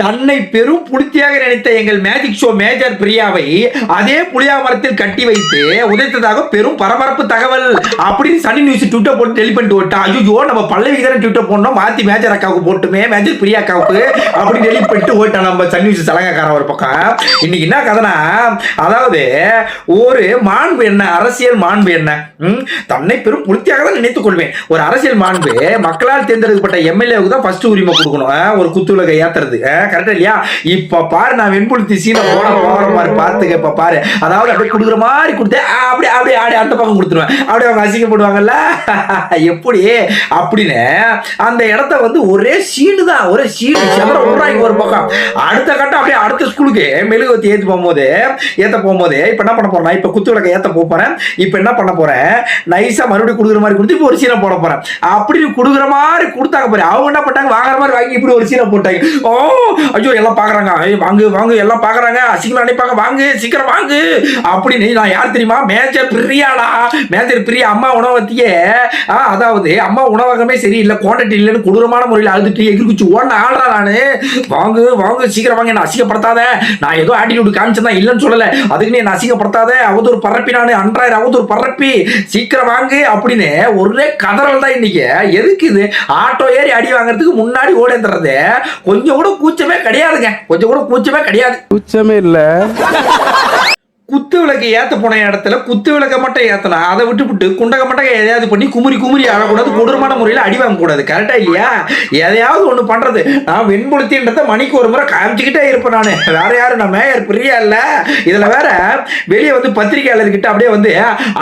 தன்னை பெரும் புலித்தியாக நினைத்த எங்கள் மேஜிக் ஷோ மேஜர் பிரியாவை அதே புளியா மரத்தில் கட்டி வைத்து உதைத்ததாக பெரும் பரபரப்பு தகவல் அப்படின்னு சனி நியூஸ் ட்விட்டர் போட்டு டெலிட் பண்ணிட்டு விட்டா. ஐயோ நம்ம பல்லவி தானே ட்விட்டர் போடணும், மாத்தி மேஜர் அக்காவுக்கு போட்டுமே மேஜர் பிரியா அக்காவுக்கு அப்படின்னு டெலிட் பண்ணிட்டு போயிட்டான் நம்ம சனி நியூஸ் சலங்காக்காரன் ஒரு பக்கம். இன்னைக்கு என்ன கதைனா, அதாவது ஒரு மாண்பு என்ன, அரசியல் மாண்பு என்ன, தன்னை பெரும் புலித்தியாக தான் நினைத்துக் கொள்வேன். ஒரு அரசியல் மாண்பு மக்களால் தேர்ந்தெடுக்கப்பட்ட எம்எல்ஏவுக்கு தான் ஃபர்ஸ்ட் உரிமை கொடுக்கணும், ஒரு குத்துலகை ஏத்துறது. கரெக்டா இல்லையா? இப்ப பாரு, நான் வெண்புலத்தி சீனை போற மாதிரி பாத்துக்க. இப்ப பாரு, அதாவது அப்படியே குடுக்குற மாதிரி கொடுத்தேன், அப்படியே அப்படியே ஆடி அந்த பக்கம் கொடுத்துருவேன், அப்படியே அவங்க அசிங்கப்படுவாங்கல்ல எப்படி அப்படின்னு அந்த இடத்த வந்து ஒரே சீடு தான், ஒரே சீடு செவர விடுறாங்க ஒரு பக்கம். அடுத்த கட்டம் அப்படியே அடுத்த ஸ்கூலுக்கு மெழுகுவத்தி ஏத்த போகும்போது இப்ப என்ன பண்ண போறேன், இப்ப குத்து விளக்க ஏத்த போறேன். இப்ப என்ன பண்ண போறேன், நைஸா மறுபடியும் குடுக்குற மாதிரி கொடுத்து இப்ப ஒரு சீனை போட போறேன். அப்படி குடுக்குற மாதிரி கொடுத்தாங்க பாரு, அவங்க என்ன பண்ணாங்க, வாங்குற மாதிரி வாங்கி இப்படி ஒரு சீனை போட்டாங்க. ஓ ஐயோ எல்லாம் பாக்குறாங்க, வாங்கு எல்லாம் பாக்குறாங்க, அசிங்கமா நினைப்பாங்க, வாங்கு சீக்கிரம் வாங்கு அப்படின்னு. நான் யார் தெரியுமா, மேஜர் பிரியாடா, மேஜர் பிரியா. அம்மா உணவகத்தையே, அதாவது அம்மா உணவகமே சரியில்லை, குவான்டிட்டி இல்லைன்னு கொடூரமான முறையில் அழுதுட்டு எகிர்குச்சி ஓடன ஆள்றா நானு. வாங்கு சீக்கிரம் வாங்க, என்ன அசிங்கப்படுத்தாத, நான் ஏதோ ஆட்டிடியூட் காமிச்சதான் இல்லைன்னு சொல்லல, அதுக்கு நீ என்ன அசிங்கப்படுத்தாத, அவதூறு பரப்பி, நான் அன்றாயிரம் அவதூறு பரப்பி, சீக்கிரம் வாங்கு அப்படின்னு ஒரே கதறல் தான் இன்னைக்கு. எதுக்கு இது, ஆட்டோ ஏறி அடி வாங்குறதுக்கு முன்னாடி ஓடேந்துறது கொஞ்சம் கூட கூச்சமே கிடையாதுங்க, கொஞ்சம் கூட கூச்சமே கிடையாது, கூச்சமே இல்ல. குத்து விளக்கு ஏத்த போன இடத்துல குத்து விளக்க மட்டும் ஏத்தனா, அதை விட்டு குண்டக மட்டக எதையாவது பண்ணி குமுறி ஆகக்கூடாது, கொடூரமான முறையில் அடி வாங்க கூடாது. கரெக்டா இல்லையா? எதையாவது ஒண்ணு பண்றது. நான் வெண்புலத்தின்றத மணிக்கு ஒரு முறை காமிச்சுக்கிட்டே இருப்பேன் நானு. வேற யாரும் நான் மேயர் பிரியா இல்ல. இதுல வேற வெளியே வந்து பத்திரிகையாளர்கிட்ட அப்படியே வந்து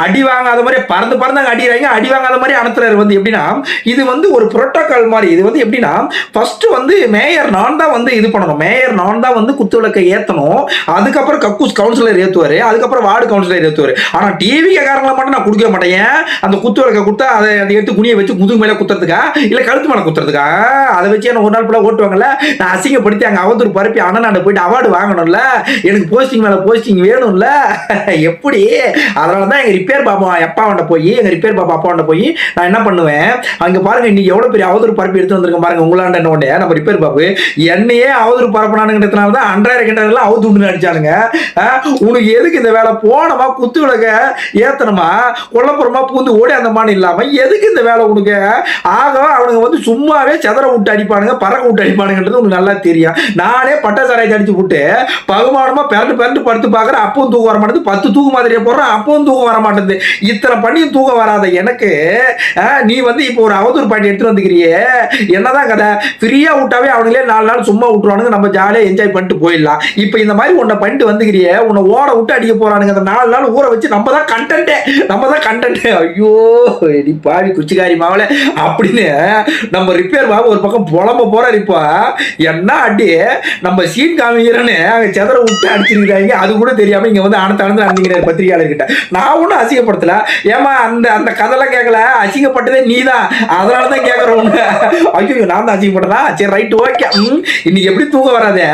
அடி வாங்காத மாதிரி பறந்து அடிக்கிறாங்க. அடி வாங்காத மாதிரி அனுப்புறாரு. வந்து எப்படின்னா, இது வந்து ஒரு புரோட்டோகால் மாதிரி. இது வந்து எப்படின்னா, ஃபர்ஸ்ட் வந்து மேயர் நான் தான் வந்து இது பண்ணணும், மேயர் நான் தான் வந்து குத்து விளக்கை ஏத்தணும், அதுக்கப்புறம் கக்கூஸ் கவுன்சிலர் ஏத்துவாரு, அதுக்கப்புறம் வார்டு கவுன்சிலர் ஏத்துவாரு. ஆனா டிவி காரங்களை மட்டும் நான் கொடுக்க மாட்டேன். அந்த குத்து விளக்க கொடுத்தா அதை எடுத்து குனியை வச்சு முதுகு மேல குத்துறதுக்கா இல்ல கழுத்து மேல குத்துறதுக்கா, அதை வச்சு என்ன ஒரு நாள் ஃபுல்லா ஓட்டுவாங்கல்ல. நான் அசிங்கப்படுத்தி அங்க அவதூறு பரப்பி அண்ணன் போயிட்டு அவார்டு வாங்கணும்ல, எனக்கு போஸ்டிங் மேல போஸ்டிங் வேணும்ல, எப்படி? அதனாலதான் எங்க ரிப்பேர் பாபா அப்பாவண்ட போய், எங்க ரிப்பேர் பாபா அப்பாவண்ட போய் நான் என்ன பண்ணுவேன், அங்க பாருங்க இன்னைக்கு எவ்வளவு பெரிய அவதூறு பரப்பி எடுத்து வந்திருக்கேன் பாருங்க. உங்களாண்ட என்ன ஒண்ணு, நம்ம ரிப்பேர் பாபு என்னையே அவதூறு பரப்பினானுங்கிறதுனாலதான் அன்றாயிரம் கிண்டலாம் அவதூறு அடிச்சானுங்க. உனக்கு எதுக்கு இந்த வேலை, போனமா குத்து விளக்க ஏத்தனமா கொல்லப்புறமா பூந்து ஓடி அந்த மாதிரி இல்லாம எதுக்கு இந்த வேலை உனக்கு? ஆக அவனுங்க வந்து சும்மாவே செதற விட்டு அடிப்பானுங்க, பறக்க விட்டு அடிப்பானுங்கிறது உனக்கு நல்லா தெரியும். நானே பட்டாசாராயத்தை அடிச்சு விட்டு பகுமானமா பெரண்டு படுத்து பாக்குறேன், அப்பவும் தூக்கம் வர மாட்டேது. 10 தூக்கு மாதிரியே போடுறேன், அப்பவும் தூக்கம் வர மாட்டேது. இத்தனை பண்ணியும் தூக்கம் வராத எனக்கு நீ வந்து இப்போ ஒரு அவதூறு பாட்டி எடுத்துட்டு வந்துக்கிறியே, என்னதான் கதை? ஃப்ரீயா விட்டாவே அவனுங்களே 4 நாள் சும்மா விட்டுருவானுங்க, நம்ம ஜாலியா என்ஜாய் பண்ணிட்டு போயிடலாம். இப்போ இந்த மாதிரி உன்னை பண்ணிட்டு வந்துக்கிறியே, உன்னை ஓட விட்டு அடிக்க போறானுங்க. அந்த 4 நாள் ஊற வச்சு நம்ம தான் கண்டென்ட். ஐயோ நீ பாவி குச்சிக்காரி மாவளே அப்படின்னு நம்ம ரிப்பேர் பாபு ஒரு பக்கம் புலம்ப போறாரு. இப்போ என்ன அடி நம்ம சீன் காமிக்கிறேன்னு அங்க செதற விட்டு அடிச்சிருக்கிறாங்க, அது கூட தெரியாம இங்க வந்து ஆனத்தானது அடிக்கிறாரு பத்திரிகையாளர்கிட்ட. நான் ஒன்றும் அசிங்கப்படுத்தல, ஏமா அந்த கதைலாம் கேட்கல, அசிங்கப்பட்டதே நீ தான், அதனாலதான் கேட்கறோம். ஐயோ நான் தான் அசிங்கப்பட்டதா, சரி ரைட் ஓகே. இன்னைக்கு எப்படி தூக்கம் வராது,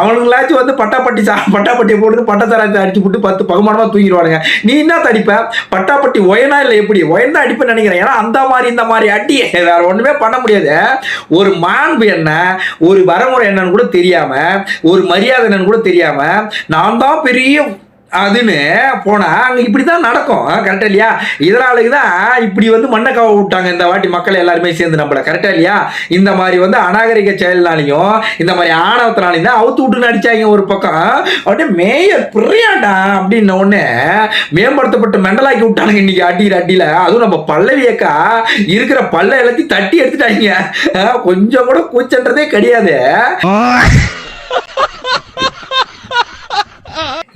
அவனுங்களாச்சும் வந்து பட்டாப்பட்டியை போட்டு பட்டத்தாரத்தை அடிச்சு விட்டு 10 பகுமானமா தூக்கிடுவானுங்க. நீ என்ன தடிப்ப, பட்டாப்பட்டி ஒயனா இல்ல எப்படி ஒயன் தான் அடிப்பேன்னு நினைக்கிறேன். ஏன்னா அந்த மாதிரி இந்த மாதிரி அடி வேற ஒண்ணுமே பண்ண முடியாது. ஒரு மாண்பு என்ன, ஒரு வரமுறை என்னன்னு கூட தெரியாம, ஒரு மரியாதை என்னன்னு கூட தெரியாம, நான் தான் பெரிய அதுன்னு போனா அங்க இப்படிதான் நடக்கும். கரெக்டா இல்லையா? இதனாலதான் இப்படி வந்து மண்ணை கவ விட்டாங்க இந்த வாட்டி மக்கள் எல்லாருமே சேர்ந்து நம்மள. கரெக்டா இல்லையா? இந்த மாதிரி வந்து அநாகரிக செயல்னாலையும் இந்த மாதிரி ஆணவத்தினாலையும் தான் அவுத்து விட்டுன்னு அடிச்சாங்க ஒரு பக்கம். அப்படியே மேயர் பிரியாண்டா அப்படின்னு ஒண்ணு மேம்படுத்தப்பட்டு மெண்டலாக்கி விட்டானுங்க இன்னைக்கு அடியில. அதுவும் நம்ம பல்லவியக்கா இருக்கிற பல்ல எல்லாத்தையும் தட்டி எடுத்துட்டாங்க. கொஞ்சம் கூட கூச்சன்றதே கிடையாது.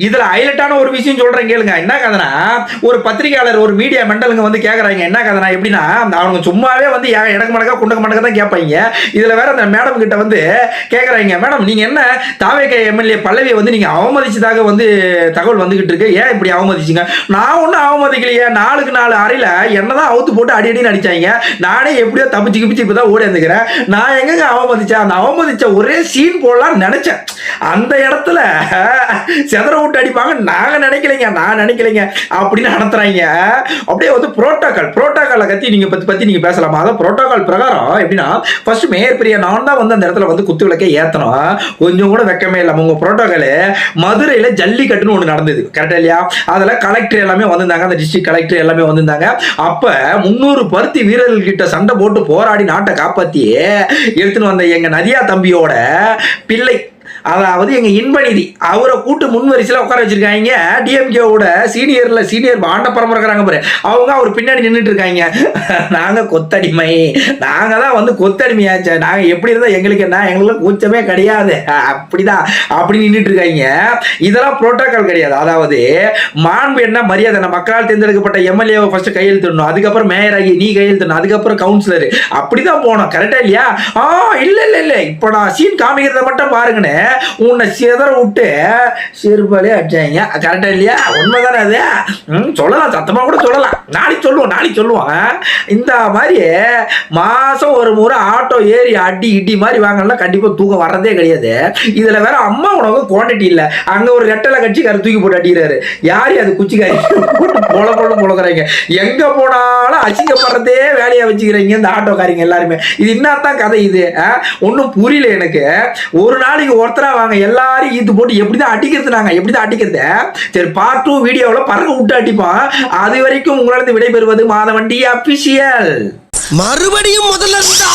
இதுல ஹைலைட்டான ஒரு விஷயம் சொல்றேன் கேளுங்க. என்ன கதைனா, ஒரு பத்திரிகையாளர் ஒரு மீடியா மெண்டலுங்க வந்து கேக்குறாங்க. என்ன கதைனா எப்படின்னா, அவங்க சும்மாவே வந்து இடக்கு மடக்கா குண்டக்க மடக்கா தான் கேட்பாங்க. இதுல வேற அந்த மேடம் கிட்ட வந்து கேக்குறாங்க, மேடம் நீங்க என்ன தாவேக எம்எல்ஏ பல்லவியை வந்து நீங்க அவமதிச்சதாக வந்து தகவல் வந்துகிட்டு இருக்கு, ஏன் இப்படி அவமதிச்சிங்க? நான் ஒன்னும் அவமதிக்கலையே, 4க்கு 4 அறையில என்னதான் அவுத்து போட்டு அடின்னு அடிச்சாங்க, நானே எப்படியோ தப்பிச்சு கிப்பிச்சு இப்பதான் ஓடி வந்துக்கிறேன். நான் எங்க அவமதிச்சேன்? அந்த அவமதிச்ச ஒரே சீன் போடலாம்னு நினைச்சேன். அந்த இடத்துல செதற விட்டு அடிப்பாங்க. நான் நினைக்கலைங்க அப்படின்னு நடத்துறாங்க. அப்படியே வந்து புரோட்டோகாலை பத்தி நீங்க பேசலாமா? அதான் புரோட்டோகால் பிரகாரம் எப்படின்னா, ஃபர்ஸ்ட் மேயர் பிரியா நான் தான் வந்து அந்த இடத்துல வந்து குத்து விளக்கே ஏத்தணும். கொஞ்சம் கூட வெக்கமே இல்லாம உங்க புரோட்டோகால் மதுரையில ஜல்லிக்கட்டுன்னு ஒண்ணு நடந்தது, கரெக்டா இல்லையா? அதுல கலெக்டர் எல்லாமே வந்திருந்தாங்க, அந்த டிஸ்ட்ரிக்ட் கலெக்டர் எல்லாமே வந்திருந்தாங்க. அப்ப 300 பருத்தி வீரர்கள் கிட்ட சண்டை போட்டு போராடி நாட்டை காப்பாத்தி எடுத்துன்னு வந்த எங்க நதியா தம்பியோட பிள்ளை, அதாவது எங்க இன்பநிதி, அவரை கூட்டு முன்வரிசையில உட்கார வச்சிருக்காங்க. டிஎம்கேவோட சீனியர் ஆண்ட பரம்பரை இருக்கிறாங்க பாரு, அவங்க அவர் பின்னாடி நின்றுட்டு இருக்காங்க. நாங்க கொத்தடிமை, நாங்க தான் வந்து கொத்தடிமையாச்சு, நாங்க எப்படி இருந்தா எங்களுக்கு என்ன, எங்களுக்கு கூச்சமே கிடையாது, அப்படிதான் அப்படி நின்றுட்டு இருக்காங்க. இதெல்லாம் புரோட்டோகால் கிடையாது. அதாவது மாண்பு என்ன மரியாதை, மக்களால் தேர்ந்தெடுக்கப்பட்ட எம்எல்ஏ ஃபர்ஸ்ட் கையெழுத்திடணும், அதுக்கப்புறம் மேயர் ஆகி நீ கையெழுத்தணும், அதுக்கப்புறம் கவுன்சிலர், அப்படிதான் போனோம், கரெக்டா இல்லையா? இல்ல இப்ப நான் சீன் காமிக்கிறத மட்டும் பாருங்கன்னு உன்னை சிதற விட்டு சிறுபாலே அடிச்சாங்க, கரெக்டா இல்லையா? உண்மைதானே அது? சொல்லலாம், சத்தமா கூட சொல்லலாம், நாளைக்கு சொல்லுவோம். இந்த மாதிரி மாசம் ஒரு முறை ஆட்டோ ஏறி அடி இடி மாதிரி வாங்கலாம், கண்டிப்பா தூக்கம் வர்றதே கிடையாது. இதுல வேற அம்மா உனக்கு குவான்டிட்டி இல்ல, அங்க ஒரு ரெட்டலை கட்சிக்காரர் தூக்கி போட்டு அடிக்கிறாரு. யாரு அது? குச்சிக்காரி போட்டு பொழக்கிறாங்க. எங்க போனாலும் அசிங்கப்படுறதே வேலையா வச்சுக்கிறீங்க இந்த ஆட்டோக்காரங்க எல்லாருமே. இது என்னத்தான் கதை இது? ஒன்னும் புரியல எனக்கு. ஒரு நாளைக்கு ஒருத்தரா வாங்க, எல்லாரும் ஈத்து போட்டு எப்படிதான் அடிக்கிறது. சரி, பார்ட் 2 வீடியோவில் பறக்க விட்டு அடிப்போம். அது வரைக்கும் உங்களிடம் விடைபெறுவது மாதவண்டி அபிஷியல். மறுபடியும் முதல்ல இருந்தா